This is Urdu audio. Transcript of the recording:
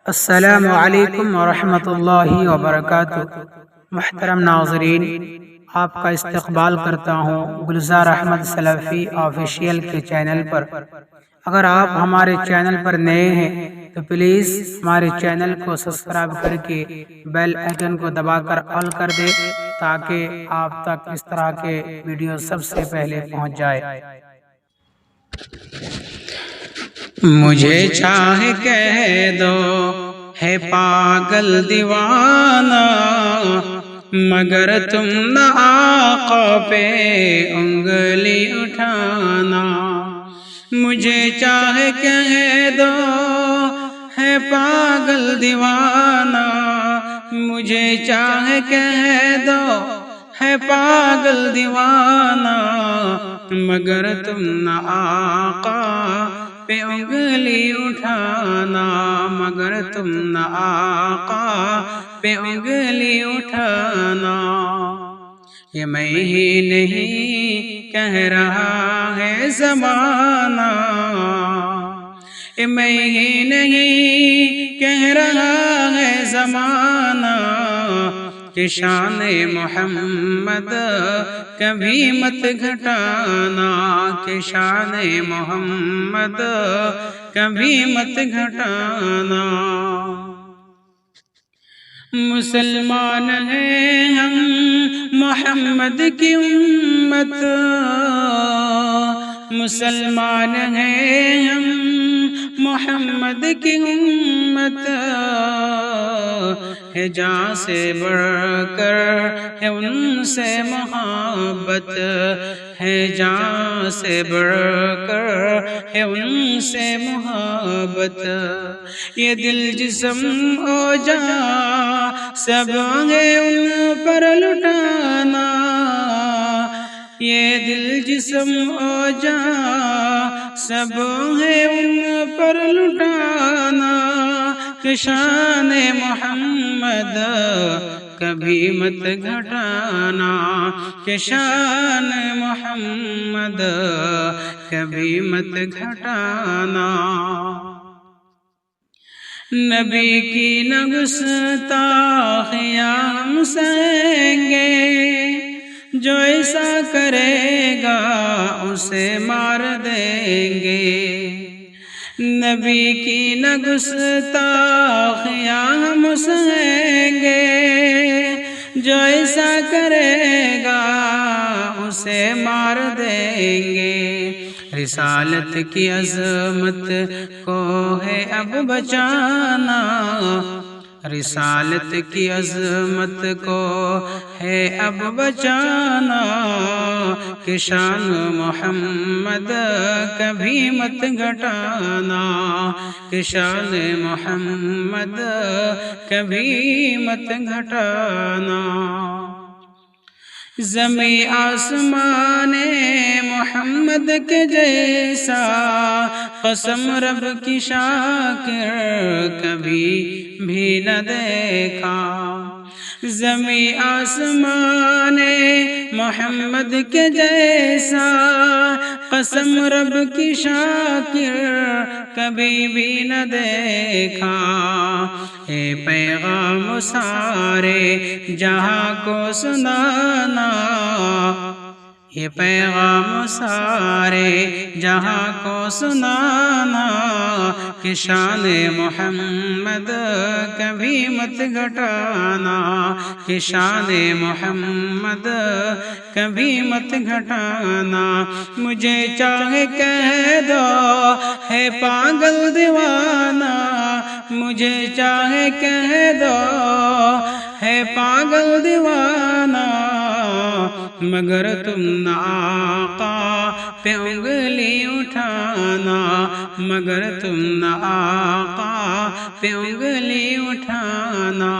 السلام علیکم ورحمۃ اللہ وبرکاتہ۔ محترم ناظرین، آپ کا استقبال کرتا ہوں گلزار احمد سلفی آفیشیل کے چینل پر۔ اگر آپ ہمارے چینل پر نئے ہیں تو پلیز ہمارے چینل کو سبسکرائب کر کے بیل آئیکن کو دبا کر آل کر دیں تاکہ آپ تک اس طرح کے ویڈیو سب سے پہلے پہنچ جائے۔ مجھے چاہے کہہ دو ہے پاگل دیوانہ، مگر تم نہ آقا پہ انگلی اٹھانا۔ مجھے چاہے کہہ دو ہے پاگل دیوانہ، مجھے چاہے کہہ دو ہے پاگل دیوانہ، مگر تم نہ آقا پہ انگلی اٹھانا، مگر تم نہ آقا پہ انگلی اٹھانا۔ یہ میں ہی نہیں کہہ رہا ہے زمانہ، یہ میں ہی نہیں کہہ رہا ہے زمانہ، کہ شان محمد کبھی مت گھٹانا، کہ شان محمد کبھی مت گھٹانا۔ مسلمان ہیں ہم محمد کی امت، مسلمان ہیں ہم محمد کی امت، ہے جان سے بڑھ کر ہے ان سے محبت، ہے جان سے بڑھ کر ہے ان سے محبت۔ یہ دل جسم و جان سب ہے ان پر لٹانا، یہ دل جسم و جان سب ہے ان پر لٹانا، کہ شان محمد کبھی مت گھٹانا، کہ شان محمد کبھی مت گھٹانا۔ نبی کی نہ گستاخیاں ہم سہیں گے، جو ایسا کرے گا اسے مار دیں گے۔ نبی کی نہ گستاخیاں ہم سہیں گے، جو ایسا کرے گا اسے مار دیں گے۔ رسالت کی عظمت کو ہے اب بچانا، رسالت کی عظمت کو ہے اب بچانا، کہ شان محمد کبھی مت گھٹانا، کہ شان محمد کبھی مت گھٹانا۔ زمیں آسمان محمد کے جیسا قسم رب کی شاکر کبھی بھی نہ دیکھا، زمیں آسمان محمد کے جیسا قسم رب کی شاکر کبھی بھی نہ دیکھا۔ اے پیغام سارے جہاں کو سنانا، یہ پیغام سارے جہاں کو سنانا، کہ شان محمد کبھی مت گھٹانا، کہ شان محمد کبھی مت گھٹانا۔ مجھے چاہے کہہ دو ہے پاگل دیوانہ، مجھے چاہے کہہ دو ہے پاگل دیوانہ، مگر تم نہ آقا پہ انگلی اٹھانا، مگر تم نہ آقا پہ انگلی اٹھانا۔